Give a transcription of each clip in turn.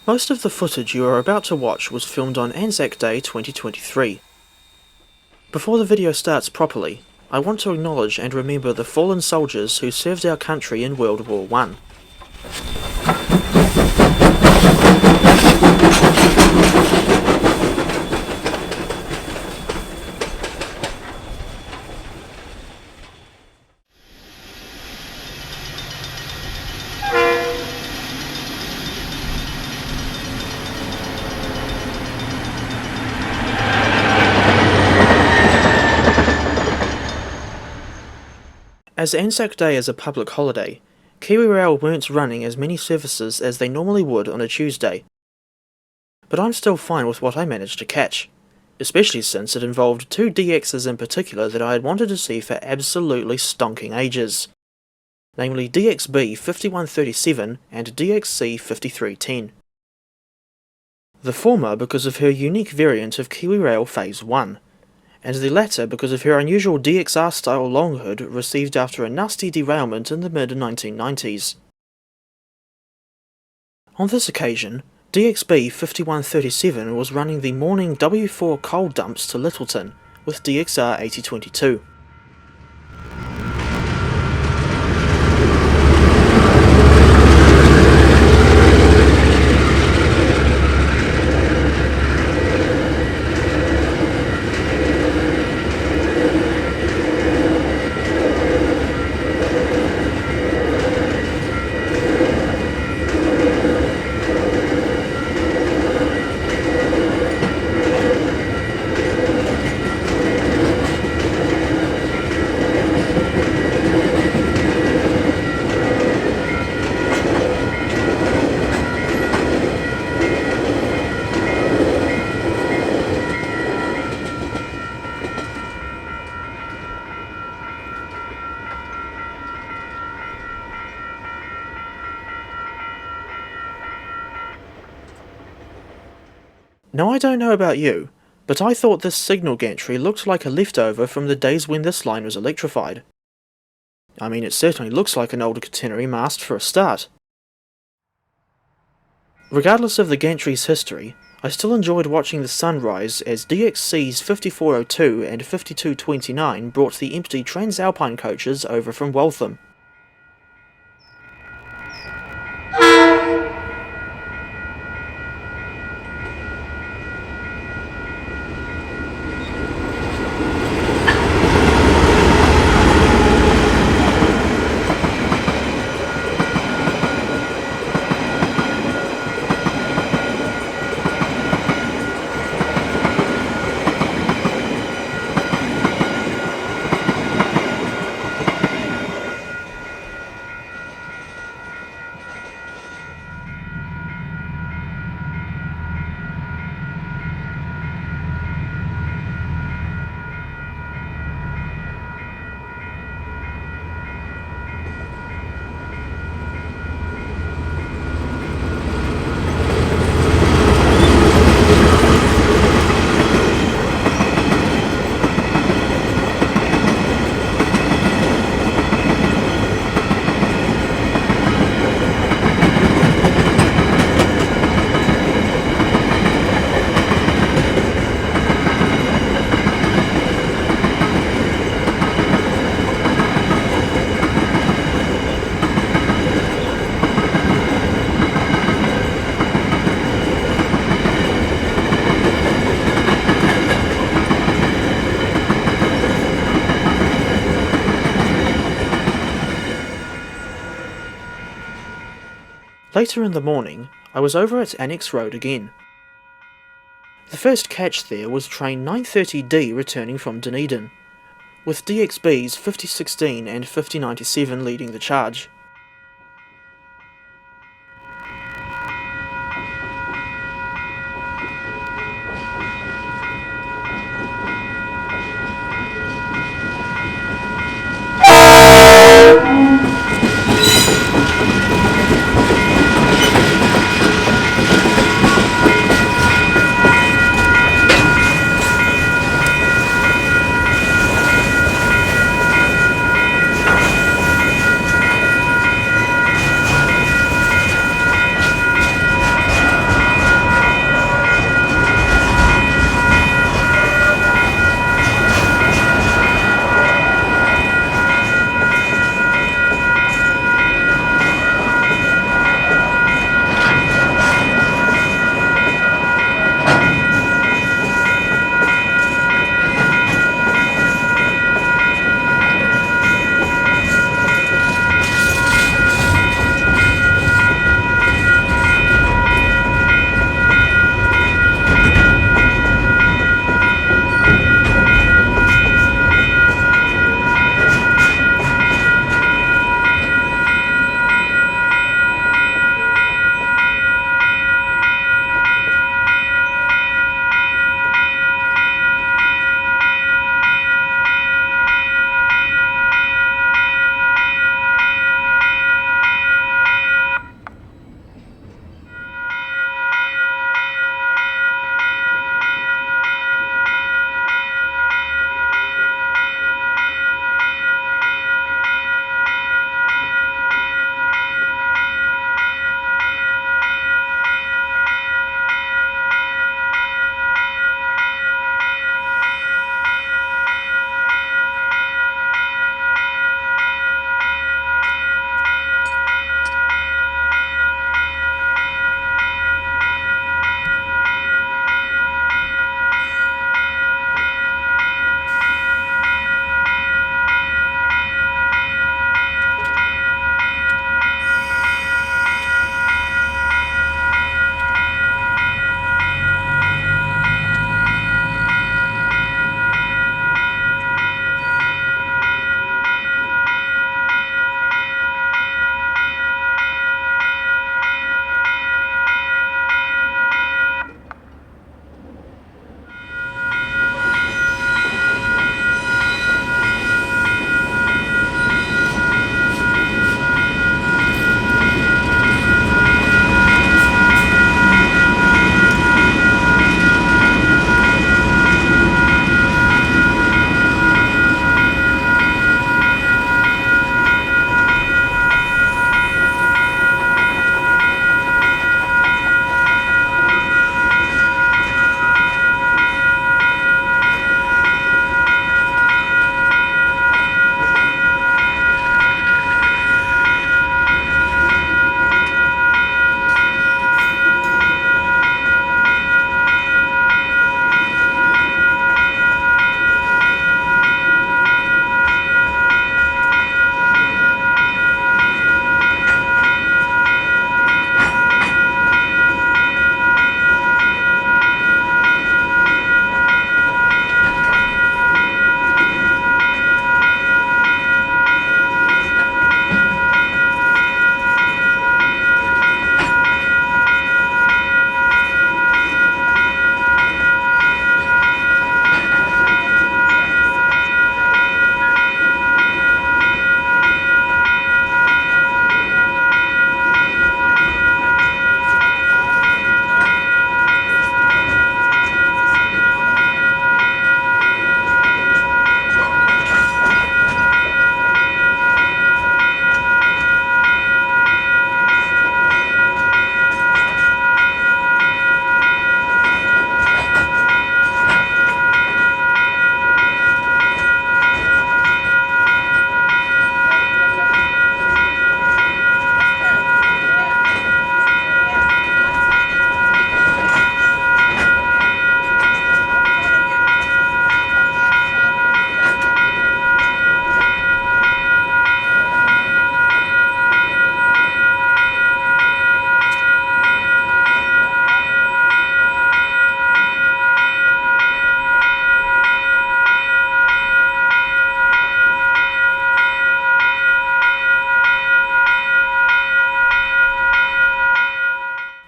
Most of the footage you are about to watch was filmed on ANZAC Day 2023. Before the video starts properly, I want to acknowledge and remember the fallen soldiers who served our country in World War I. As ANZAC Day is a public holiday, KiwiRail weren't running as many services as they normally would on a Tuesday. But I'm still fine with what I managed to catch, especially since it involved two DXs in particular that I had wanted to see for absolutely stonking ages, namely DXB 5137 and DXC 5310. The former because of her unique variant of KiwiRail Phase 1, and the latter because of her unusual DXR-style long hood received after a nasty derailment in the mid-1990s. On this occasion, DXB 5137 was running the morning W4 coal dumps to Lyttelton with DXR 8022. Now I don't know about you, but I thought this signal gantry looked like a leftover from the days when this line was electrified. I mean, it certainly looks like an old catenary mast for a start. Regardless of the gantry's history, I still enjoyed watching the sunrise as DXCs 5402 and 5229 brought the empty Transalpine coaches over from Waltham. Later in the morning, I was over at Annex Road again. The first catch there was train 930D returning from Dunedin, with DXBs 5016 and 5097 leading the charge.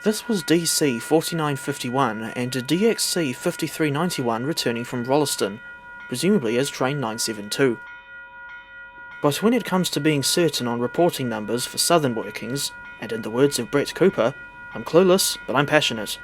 This was DC 4951 and a DXC 5391 returning from Rolleston, presumably as train 972. But when it comes to being certain on reporting numbers for southern workings, and in the words of Brett Cooper, I'm clueless, but I'm passionate.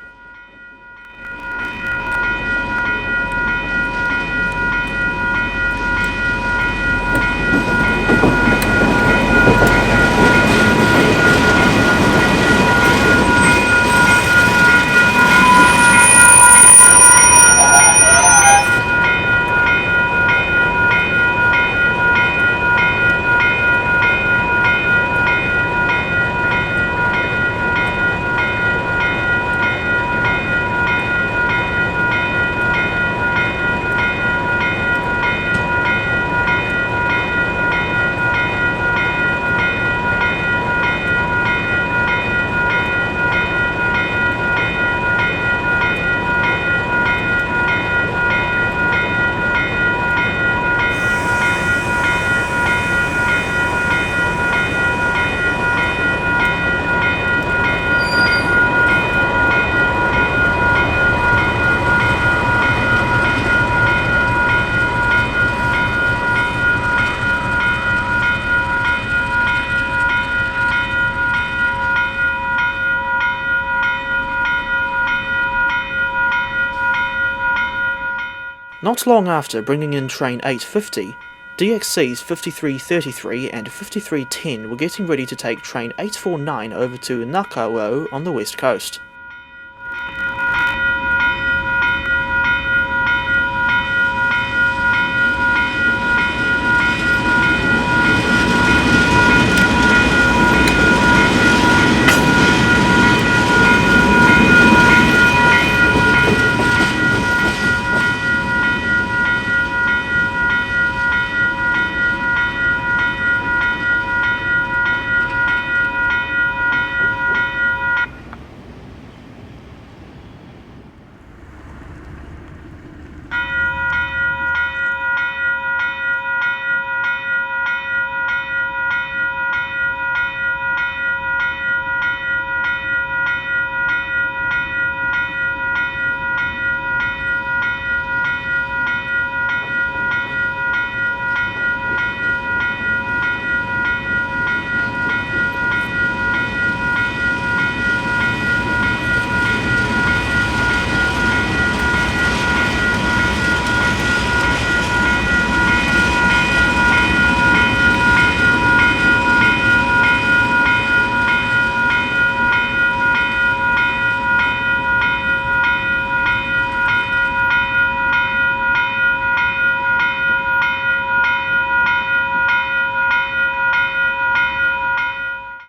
Not long after bringing in train 850, DXCs 5333 and 5310 were getting ready to take train 849 over to Nakao on the west coast.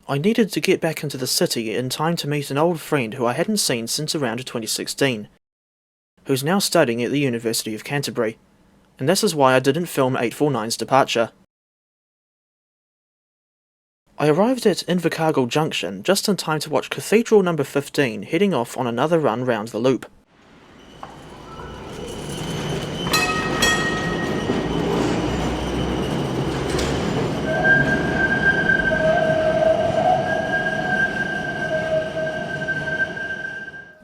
I needed to get back into the city in time to meet an old friend who I hadn't seen since around 2016, who's now studying at the University of Canterbury, and this is why I didn't film 849's departure. I arrived at Invercargill Junction just in time to watch Cathedral number 15 heading off on another run round the loop.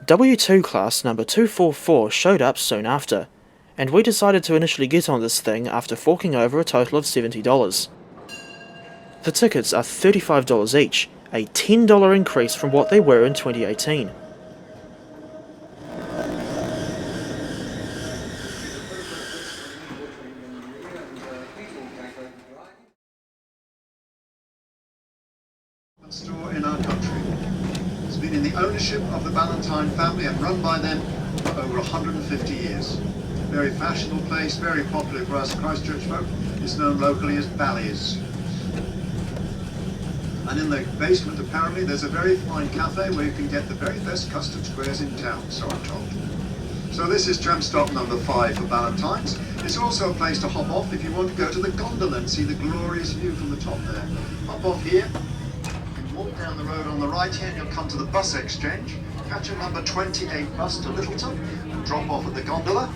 W2 class number 244 showed up soon after, and we decided to initially get on this thing after forking over a total of $70. The tickets are $35 each, a $10 increase from what they were in 2018. Store in our country. It's been in the ownership of the Ballantyne family and run by them for over 150 years. Very fashionable place, very popular for us Christchurch folk. It's known locally as Bally's. And in the basement apparently there's a very fine cafe where you can get the very best custard squares in town, so I'm told. So this is tram stop number 5 for Ballantyne's. It's also a place to hop off if you want to go to the gondola and see the glorious view from the top there. Hop off here. Walk down the road on the right here and you'll come to the bus exchange, catch a number 28 bus to Lyttelton and drop off at the gondola,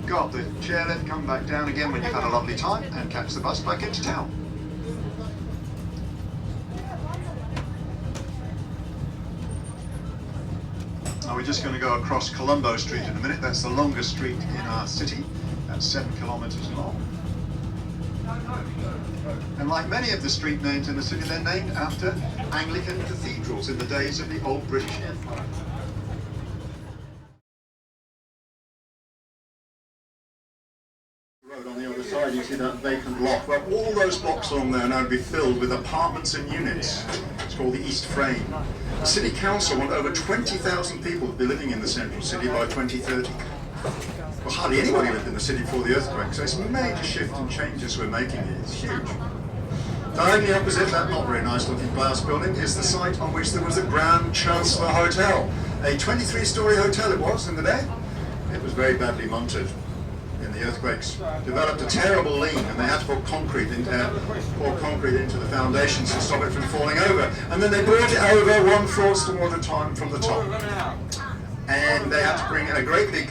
go up the chairlift, come back down again when you've had a lovely time and catch the bus back into town. And we're just going to go across Colombo Street in a minute. That's the longest street in our city. That's 7 kilometres long. And like many of the street names in the city, they're named after Anglican cathedrals in the days of the old British Empire. Road on the other side, you see that vacant block. Well, all those blocks along there now be filled with apartments and units. It's called the East Frame. The City Council want over 20,000 people to be living in the central city by 2030. Well, hardly anybody lived in the city before the earthquake, so it's a major shift and changes we're making here. It's huge. Diagonally opposite that not very nice looking glass building is the site on which there was the Grand Chancellor Hotel. A 23-storey hotel it was in the day. It was very badly monted in the earthquakes. Developed a terrible lean and they had to pour concrete into the foundations to stop it from falling over. And then they brought it over 1 Froston at a time from the top. And they had to bring a great big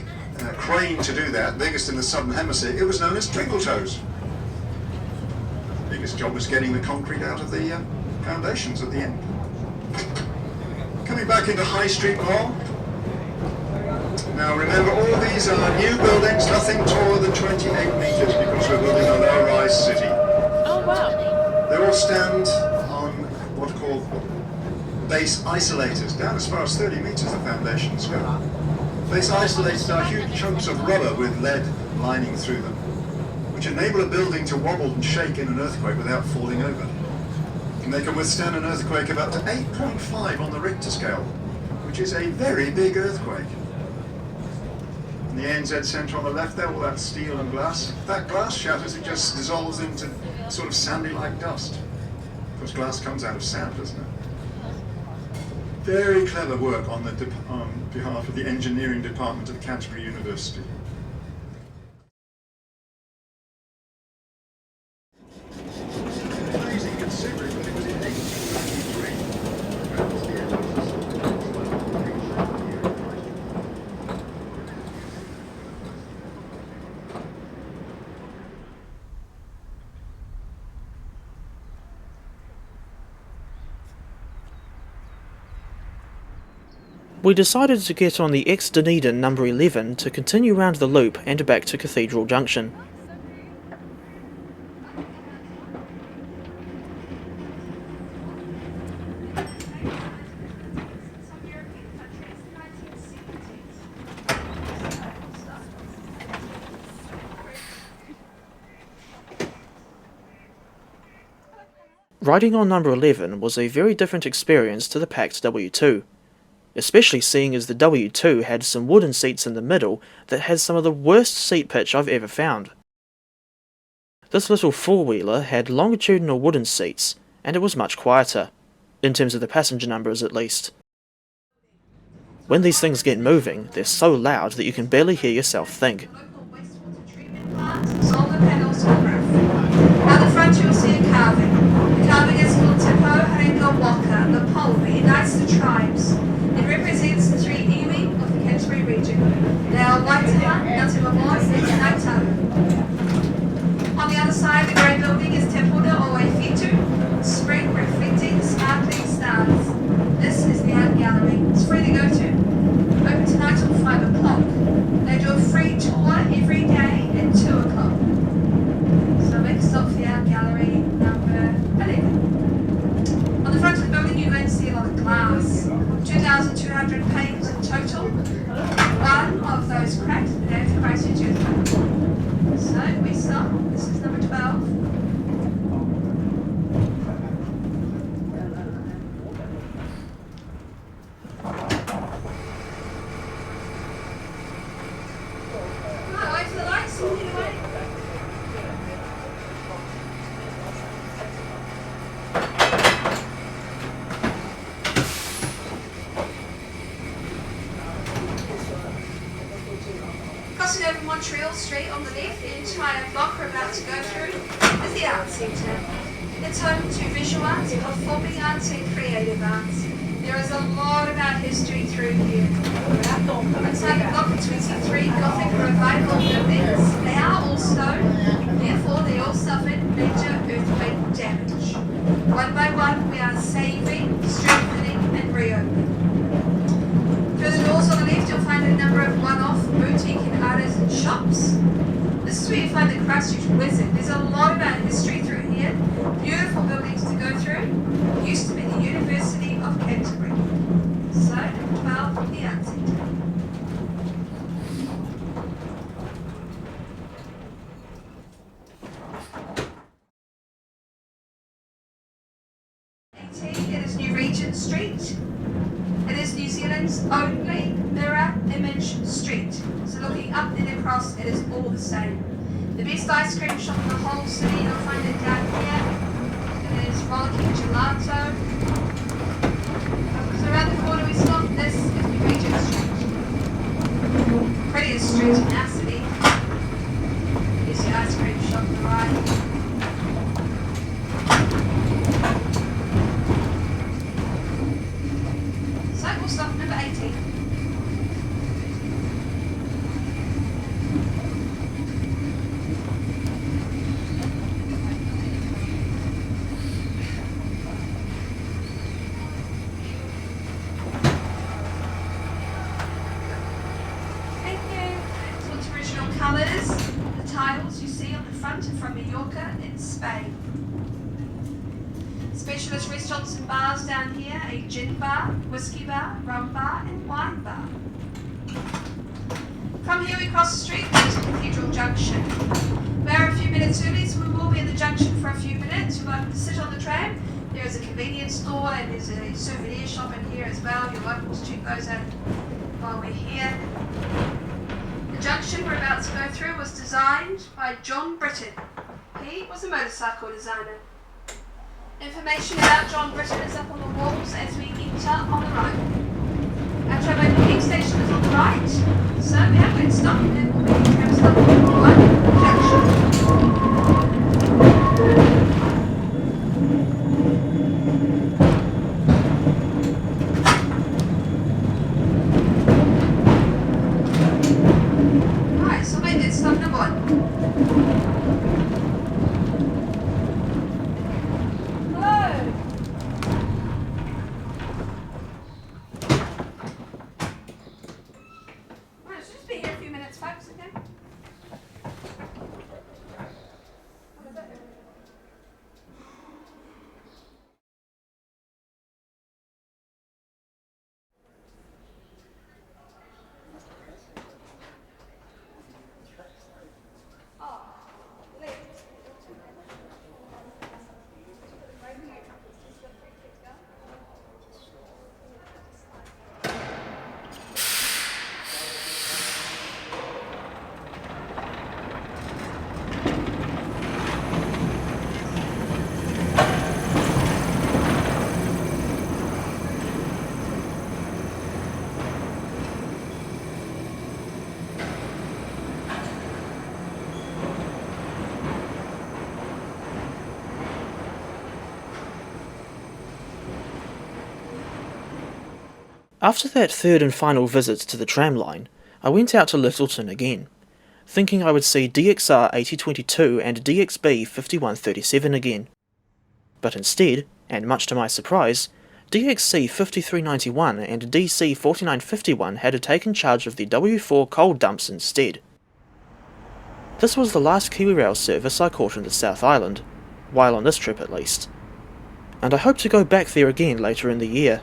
crane to do that, biggest in the southern hemisphere. It was known as Twinkletoes. Biggest job was getting the concrete out of the foundations at the end. Coming back into High Street Mall. Now remember, all these are new buildings, nothing taller than 28 metres because we're building a low-rise city. Oh wow! They all stand on what are called base isolators, down as far as 30 metres the foundations go. Base isolators are huge chunks of rubber with lead lining through them, which enable a building to wobble and shake in an earthquake without falling over. And they can withstand an earthquake of up to 8.5 on the Richter scale, which is a very big earthquake. And the ANZ centre on the left there, all that steel and glass. If that glass shatters, it just dissolves into sort of sandy-like dust. Because glass comes out of sand, doesn't it? Very clever work on behalf of the engineering department of Canterbury University. Amazing considering that it was in 1893. That was the end of the We decided to get on the ex-Dunedin number 11 to continue round the loop and back to Cathedral Junction. Riding on number 11 was a very different experience to the packed W2. Especially seeing as the W2 had some wooden seats in the middle that had some of the worst seat pitch I've ever found. This little four-wheeler had longitudinal wooden seats, and it was much quieter, in terms of the passenger numbers at least. When these things get moving, they're so loud that you can barely hear yourself think. Solar panels on roof. At the front you'll see a carving. The carving is called Tipo Haringa Waka, the pole that unites the tribes. It represents the three iwi of the Canterbury region. They are Waitara, Ngāti and Ngātaru. On the other side, the grey building is Te Puna o Waifetu, spring reflecting sparkling stars. This is the art gallery. It's free to go to. Open tonight till 5 o'clock. They do a free tour every day at 2 o'clock. So make a stop for the art gallery number 11. On the front of the building you're going to see a lot of glass. 2,200 panes in total. One of those cracked, there's the Christchurch Tramway. So we stop. This is number 12. Wait for the lights, lead away. Crossing over Montreal Street on the left, the entire block we're about to go through is the Art Centre. It's home to visual arts, performing arts and creative arts. There is a lot about history through here. Inside the block we see 3 Gothic revival buildings. They are all stone, therefore they all suffered major earthquake damage. One by one we are saving, strengthening and reopening. Through the doors on shops. This is where you find the Christchurch Wizard. There's a lot about history through here. Beautiful buildings to go through. It used to be the University of Canterbury. So, 12, the ANZAC. It is New Regent Street. It is New Zealand's only mirror image street. So looking up and across, it is all the same. The best ice cream shop in the whole city, you'll find it down here. It is Rollicking Gelato. So around the corner we stop, this is New Regent Street. Prettiest street in our city. Here's the ice cream shop on the right. So we'll stop number 18. Thank you. So its original colours, the tiles you see on the front are from Mallorca in Spain. Specialist restaurants and bars down here, a gin bar, whiskey bar, rum bar and wine bar. From here we cross the street to Cathedral Junction. We're a few minutes early, so we will be in the junction for a few minutes. You're welcome to sit on the tram. There is a convenience store and there's a souvenir shop in here as well. You're welcome to check those out while we're here. The junction we're about to go through was designed by John Britton. He was a motorcycle designer. Information about John Britton is up on the walls as we enter on the right. Our tramway booking station is on the right, so we have been stopped and we'll be tram stop number 1, junction. Right, so make it stop number 1. After that third and final visit to the tram line, I went out to Lyttelton again, thinking I would see DXR 8022 and DXB 5137 again. But instead, and much to my surprise, DXC 5391 and DC 4951 had taken charge of the W4 coal dumps instead. This was the last KiwiRail service I caught in the South Island, while on this trip at least, and I hope to go back there again later in the year.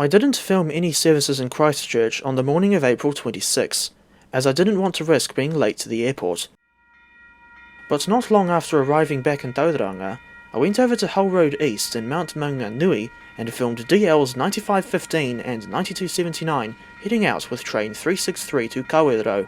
I didn't film any services in Christchurch on the morning of April 26, as I didn't want to risk being late to the airport. But not long after arriving back in Tauranga, I went over to Hull Road East in Mount Maunganui and filmed DLs 9515 and 9279 heading out with train 363 to KiwiRail.